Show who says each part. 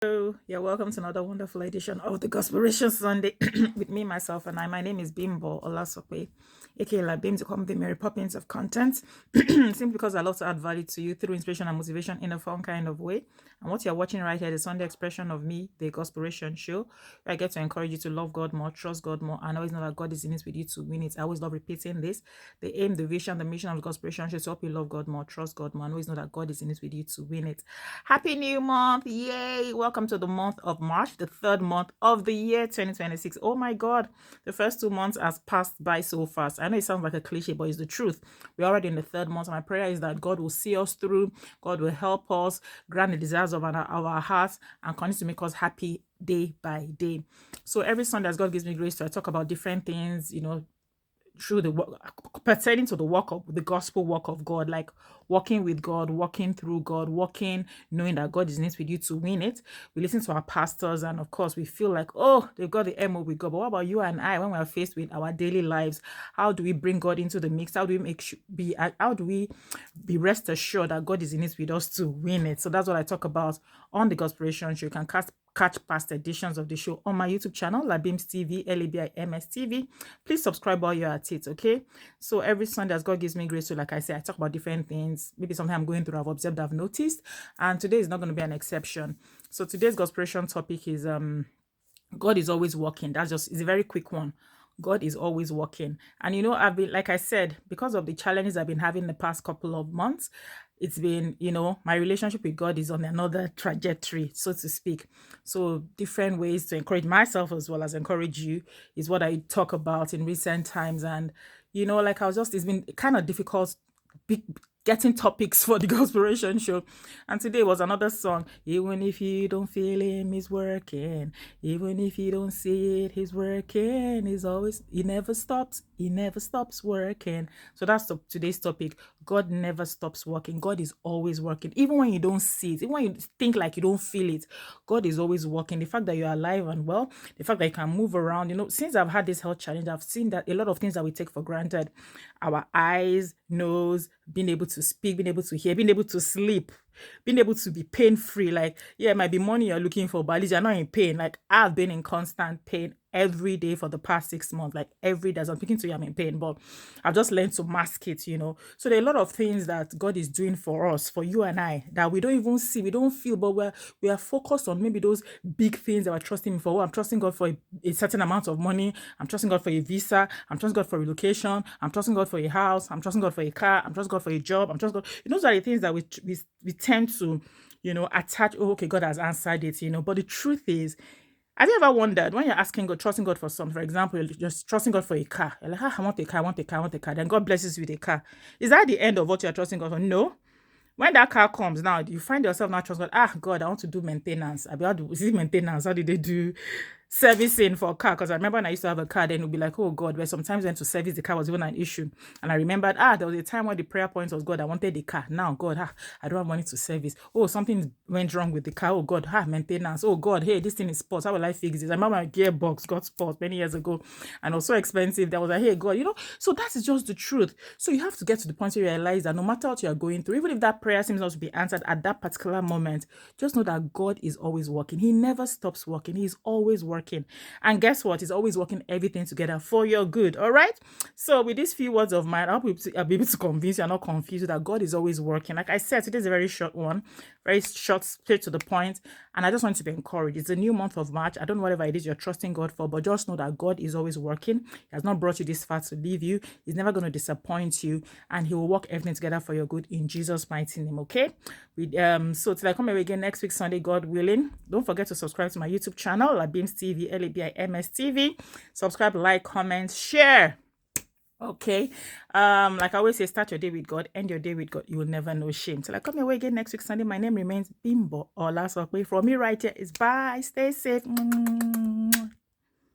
Speaker 1: Hello, you're welcome to another wonderful edition of the Gospelration Sunday with me, myself, and I. My name is Bimbo Olasope, aka La Bim, to call me the Mary Poppins of content, simply because I love to add value to you through inspiration and motivation in a fun kind of way. And what you're watching right here is Sunday expression of me, the Gospelration Show, where I get to encourage you to love God more, trust God more, and always know that God is in it with you to win it. I always love repeating this. The aim, the vision, the mission of the Gospelration Show is to help you love God more, trust God more, and always know that God is in it with you to win it. Happy new month! Yay! Welcome to the month of March, the third month of the year 2026. Oh my God, the first 2 months has passed by so fast. I know it sounds like a cliche, but it's the truth. We're already in the third month. My prayer is that God will see us through, God will help us, grant the desires of our hearts, and continue to make us happy day by day. So every Sunday, as God gives me grace, I talk about different things, through the work pertaining to the work of the gospel work of God, like walking with God, walking through God, walking, knowing that God is in it with you to win it. We listen to our pastors, and of course, we feel like, oh, they've got the MO with God. But what about you and I when we are faced with our daily lives? How do we bring God into the mix? How do we how do we be rest assured that God is in it with us to win it? So that's what I talk about on the Gospelration Show. You can catch past editions of the show on my YouTube channel, Labims TV, LABIMS TV. Please subscribe while you're at it, okay? So every Sunday, as God gives me grace, so like I say, I talk about different things. Maybe something I'm going through, I've observed, I've noticed, and today is not going to be an exception. So today's Gospelation topic is God is always working. It's a very quick one. God is always working. And I've been, like I said, because of the challenges I've been having the past couple of months, it's been, my relationship with God is on another trajectory, so to speak. So different ways to encourage myself as well as encourage you is what I talk about in recent times. And, it's been kind of difficult getting topics for the Gospelration Show. And today was another song. Even if you don't feel him, he's working. Even if you don't see it, he's working. He never stops working. So that's today's topic. God never stops working. God is always working. Even when you don't see it, even when you think like you don't feel it, God is always working. The fact that you're alive and well, the fact that you can move around, since I've had this health challenge, I've seen that a lot of things that we take for granted, our eyes, nose, being able to speak, being able to hear, being able to sleep, being able to be pain-free. Like, yeah, it might be money you're looking for, but at least you're not in pain. Like, I've been in constant pain every day for the past 6 months. Like, every day as I'm speaking to you, I'm in pain, but I've just learned to mask it. So there are a lot of things that God is doing for us, for you and I, that we don't even see, we don't feel, but we are focused on maybe those big things that we're trusting Him for. Oh, I'm trusting God for a certain amount of money. I'm trusting God for a visa. I'm trusting God for relocation. I'm trusting God for a house. I'm trusting God for a car. I'm trusting God for a job. I'm trusting God. Those are the things that we tend to, attach. Oh, okay, God has answered it. But the truth is, have you ever wondered when you're asking God, trusting God for something? For example, you're just trusting God for a car. You're like, I want a car, I want a car, I want a car. Then God blesses you with a car. Is that the end of what you're trusting God for? No. When that car comes now, you find yourself not trusting God. God, I want to do maintenance. Is it maintenance? How did they do servicing for a car? Because I remember when I used to have a car, then it would be like, oh God, where sometimes when to service the car was even an issue. And I remembered, there was a time when the prayer point was, God, I wanted the car. Now, God, I don't have money to service. Oh, something went wrong with the car. Oh God, maintenance. Oh God, hey, this thing is spots. How will I fix this? I remember my gearbox got spots many years ago and it was so expensive. That was like, hey God, so that is just the truth. So you have to get to the point where you realize that no matter what you are going through, even if that prayer seems not to be answered at that particular moment, just know that God is always working. He never stops working. He's always working. And guess what? He's always working everything together for your good. All right. So with these few words of mine, I'll be able to convince you, I'm not confused, that God is always working. Like I said, today's a very short one, very short, straight to the point. And I just want you to be encouraged. It's a new month of March. I don't know whatever it is you're trusting God for, but just know that God is always working. He has not brought you this far to leave you. He's never going to disappoint you, and He will work everything together for your good in Jesus' mighty name. Okay. So till I come away again next week, Sunday, God willing, don't forget to subscribe to my YouTube channel, Labims TV, LABIMS TV. Subscribe, like, comment, share. Okay. Like I always say, start your day with God, end your day with God. You will never know shame. Till I come away again next week, Sunday, my name remains Bimbo Olasope. From me right here is bye. Stay safe.